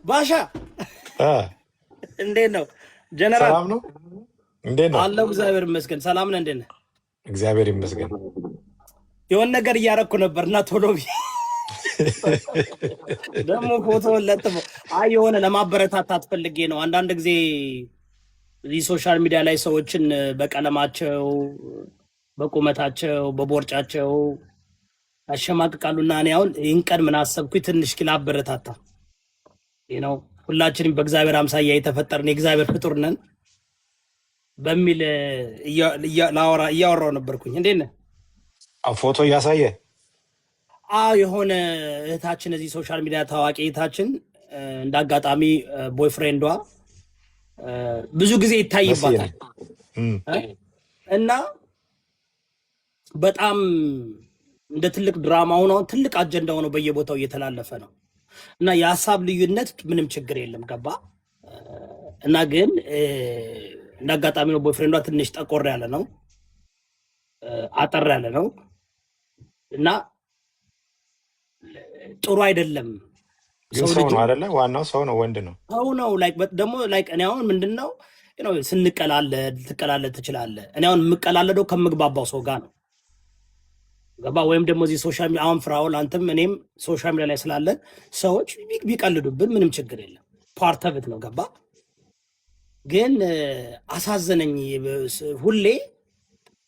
ባሻ አ እንዴት ነው? ጀነራል ሰላም ነው። እንዴት ነው? አለው። እግዚአብሔር ይመስገን። ሰላም ነህ? እንዴት ነህ? እግዚአብሔር ይመስገን። የሆነ ነገር እያረኩ ነበር እና ቶሎ ደግሞ ፎቶውን ለጥፈው የሆነ ለማበረታታት ፈልጌ ነው። አንዳንድ ጊዜ እዚህ ሶሻል ሚዲያ ላይ ሰዎችን በቀለማቸው፣ በቁመታቸው፣ በቦርጫቸው ያሸማቅቃሉና እኔ አሁን ይህን ቀን ምን አሰብኩኝ ትንሽ ኪላ አበረታታ ነው። ሁላችንም በእግዚአብሔር አምሳያ የተፈጠርን የእግዚአብሔር ፍጡር ነን በሚል እያወራው ነበርኩኝ። እንዴት ነህ? ፎቶ እያሳየ የሆነ እህታችን እዚህ ሶሻል ሚዲያ ታዋቂ እህታችን እንደ አጋጣሚ ቦይፍሬንዷ ብዙ ጊዜ ይታይባታል እና በጣም እንደ ትልቅ ድራማ ሆኖ ትልቅ አጀንዳ ሆኖ በየቦታው እየተላለፈ ነው እና የሀሳብ ልዩነት ምንም ችግር የለም ገባ እና ግን እንደ አጋጣሚ ነው ቦይፍሬንዷ ትንሽ ጠቆር ያለ ነው፣ አጠር ያለ ነው እና ጥሩ አይደለም። ግን ሰው ነው አይደለ? ዋናው ሰው ነው፣ ወንድ ነው፣ ሰው ነው። ደግሞ እኔ አሁን ምንድን ነው ስንቀላለድ ትቀላለድ ትችላለህ። እኔ አሁን የምቀላለደው ከምግባባው ሰው ጋር ነው ገባ? ወይም ደግሞ እዚህ ሶሻል ሚዲያ አሁን ፍራውል አንተም እኔም ሶሻል ሚዲያ ላይ ስላለን ሰዎች ቢቀልዱብን ምንም ችግር የለም፣ ፓርተብት ነው ገባ? ግን አሳዘነኝ። ሁሌ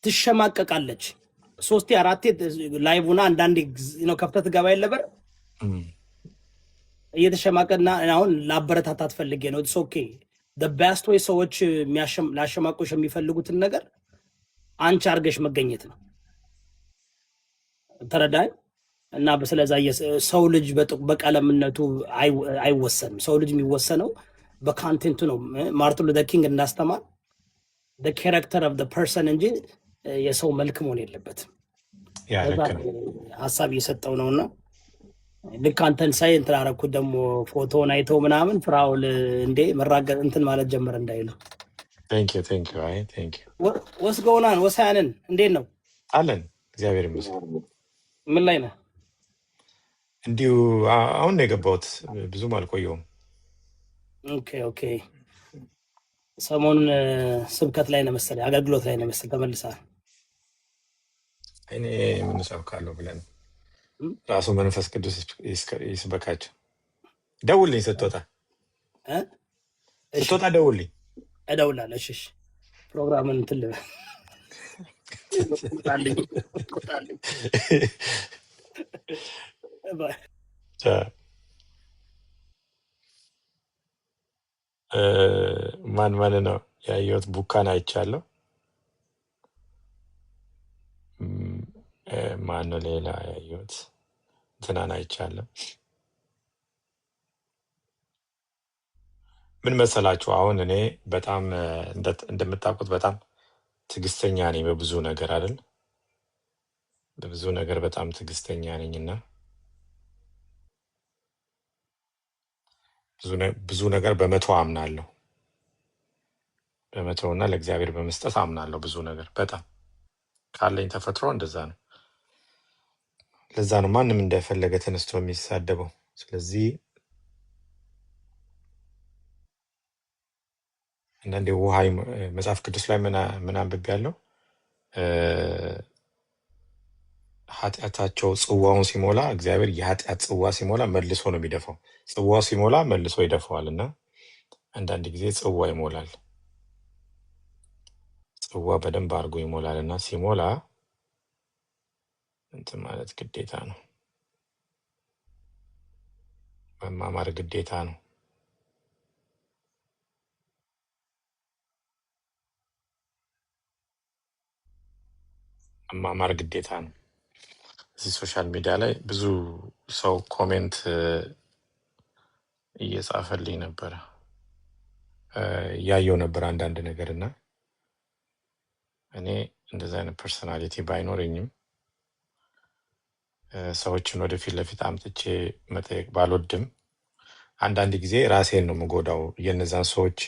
ትሸማቀቃለች። 3-4 ላይቭና አንዳንዴ ነው ከፍተህ ትገባ የለበር እየተሸማቀና አሁን ላበረታታት ፈልጌ ነው። ኢትስ ኦኬ ቤስት ወይ ሰዎች ላሸማቆሽ የሚፈልጉትን ነገር አንቺ አርገሽ መገኘት ነው። ተረዳኝ። እና ስለዛ ሰው ልጅ በቀለምነቱ አይወሰንም። ሰው ልጅ የሚወሰነው በካንቴንቱ ነው። ማርቲን ሉተር ኪንግ እንዳስተማር ካራክተር ኦፍ ፐርሰን እንጂ የሰው መልክ መሆን የለበትም። ሀሳብ እየሰጠው ነውና ልክ አንተን ሳይ እንትን አደረኩት። ደግሞ ፎቶን አይተው ምናምን ፍራውል እንዴ መራገጥ እንትን ማለት ጀመረ እንዳይሉ። ወስ ጎናን ወሳያንን እንዴት ነው አለን? እግዚአብሔር ይመስገን። ምን ላይ ነህ? እንዲሁ አሁን ነው የገባሁት፣ ብዙም አልቆየውም። ኦኬ ሰሞኑን ስብከት ላይ ነው መሰለኝ፣ አገልግሎት ላይ ነው መሰለኝ ተመልሰሃል። እኔ ምን ሰብካለሁ ብለን ራሱ መንፈስ ቅዱስ ይስበካቸው። ደውልኝ ስትወጣ ደውልኝ። እደውላለሁ። እሺ ፕሮግራምን እንትን ልበል። ማን ነው ያየሁት? ቡካን አይቻለሁ። ማን ነው ሌላ ያየሁት? እንትናን አይቻለሁ። ምን መሰላችሁ? አሁን እኔ በጣም እንደምታውቁት በጣም ትዕግስተኛ ነኝ በብዙ ነገር አይደል? በብዙ ነገር በጣም ትዕግስተኛ ነኝ እና ብዙ ነገር በመተው አምናለሁ። በመተውና ለእግዚአብሔር በመስጠት አምናለሁ። ብዙ ነገር በጣም ካለኝ ተፈጥሮ እንደዛ ነው። ለዛ ነው ማንም እንደፈለገ ተነስቶ የሚሳደበው። ስለዚህ አንዳንዴ ውሃ መጽሐፍ ቅዱስ ላይ ምን አንብቤያለሁ? ኃጢአታቸው ጽዋውን ሲሞላ እግዚአብሔር የኃጢአት ጽዋ ሲሞላ መልሶ ነው የሚደፋው። ጽዋው ሲሞላ መልሶ ይደፋዋል። እና አንዳንድ ጊዜ ጽዋ ይሞላል፣ ጽዋ በደንብ አድርጎ ይሞላል። እና ሲሞላ እንትን ማለት ግዴታ ነው፣ መማማር ግዴታ ነው። መማማር ግዴታ ነው። እዚህ ሶሻል ሚዲያ ላይ ብዙ ሰው ኮሜንት እየጻፈልኝ ነበረ፣ እያየው ነበር አንዳንድ ነገር እና እኔ እንደዚ አይነት ፐርሶናሊቲ ባይኖረኝም ሰዎችን ወደፊት ለፊት አምጥቼ መጠየቅ ባልወድም አንዳንድ ጊዜ ራሴን ነው የምጎዳው። የነዛን ሰዎች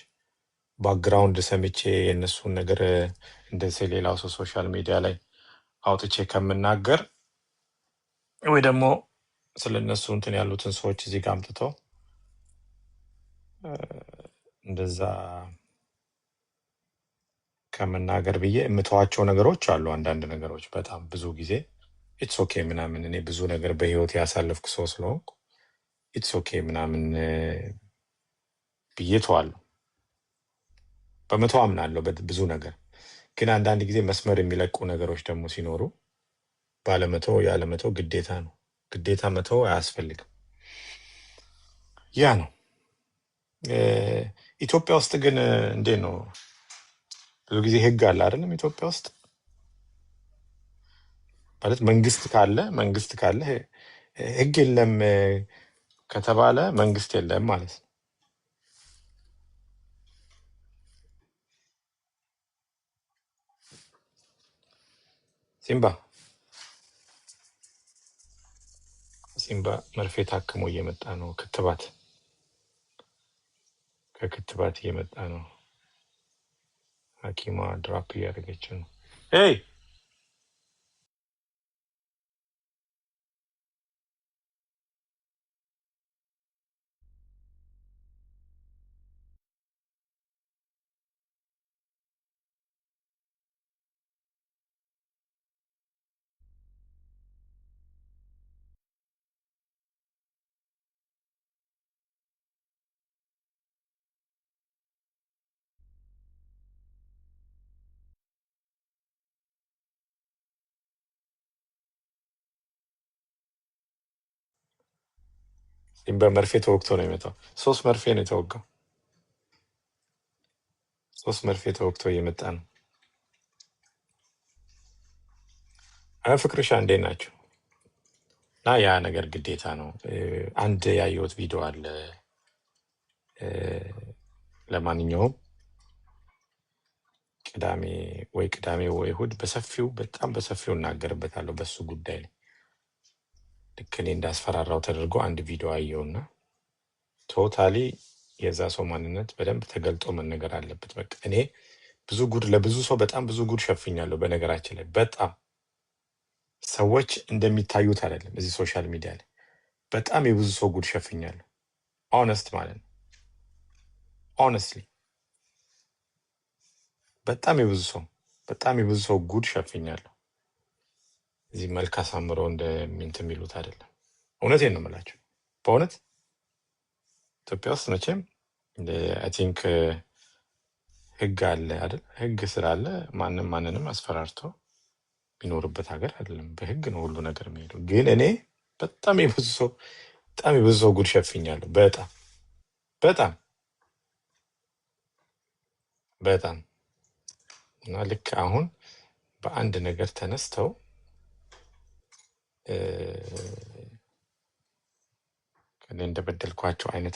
ባክግራውንድ ሰምቼ የእነሱን ነገር እንደዚህ ሌላው ሰው ሶሻል ሚዲያ ላይ አውጥቼ ከምናገር ወይ ደግሞ ስለነሱ እንትን ያሉትን ሰዎች እዚህ ጋር አምጥተው እንደዛ ከመናገር ብዬ የምተዋቸው ነገሮች አሉ። አንዳንድ ነገሮች በጣም ብዙ ጊዜ ኢትስ ኦኬ ምናምን እኔ ብዙ ነገር በህይወት ያሳለፍኩ ሰው ስለሆንኩ ኢትስ ኦኬ ምናምን ብዬ ተዋለሁ። በመተው አምናለሁ ብዙ ነገር። ግን አንዳንድ ጊዜ መስመር የሚለቁ ነገሮች ደግሞ ሲኖሩ ባለመተው ያለመተው ግዴታ ነው። ግዴታ መተው አያስፈልግም። ያ ነው። ኢትዮጵያ ውስጥ ግን እንዴት ነው? ብዙ ጊዜ ህግ አለ አይደለም? ኢትዮጵያ ውስጥ ማለት መንግስት ካለ ህግ የለም ከተባለ መንግስት የለም ማለት ነው። ሲምባ መርፌ ታክሞ እየመጣ ነው። ከክትባት እየመጣ ነው። ሐኪሟ ድራፕ እያደረገች ነው። ሄይ ሲምባ መርፌ ተወግቶ ነው የመጣው። 3 መርፌ ነው የተወጋው። 3 መርፌ ተወግቶ እየመጣ ነው። ፍቅርሻ እንዴት ናቸው? እና ያ ነገር ግዴታ ነው። አንድ ያየሁት ቪዲዮ አለ። ለማንኛውም ቅዳሜ ወይ እሑድ በጣም በሰፊው እናገርበታለሁ በሱ ጉዳይ ላይ። ልክ እኔ እንዳስፈራራው ተደርጎ አንድ ቪዲዮ አየውና ቶታሊ የዛ ሰው ማንነት በደንብ ተገልጦ መነገር አለበት። በቃ እኔ ለብዙ ሰው በጣም ብዙ ጉድ ሸፍኛለሁ። በነገራችን ላይ በጣም ሰዎች እንደሚታዩት አይደለም። እዚህ ሶሻል ሚዲያ ላይ በጣም የብዙ ሰው ጉድ ሸፍኛለሁ። ኦነስት ማለት ነው። ኦነስትሊ በጣም የብዙ ሰው ጉድ ሸፍኛለሁ። እዚህ መልክ አሳምረው እንደሚንት የሚሉት አይደለም። እውነቴን ነው የምላቸው። በእውነት ኢትዮጵያ ውስጥ መቼም አይ ቲንክ ህግ አለ አይደል? ህግ ስላለ ማንም ማንንም አስፈራርቶ የሚኖርበት ሀገር አይደለም። በህግ ነው ሁሉ ነገር የሚሄደው። ግን እኔ በጣም የብዙ ሰው ጉድ ሸፍኛለሁ። በጣም በጣም በጣም እና ልክ አሁን በአንድ ነገር ተነስተው እኔ እንደበደልኳቸው አይነት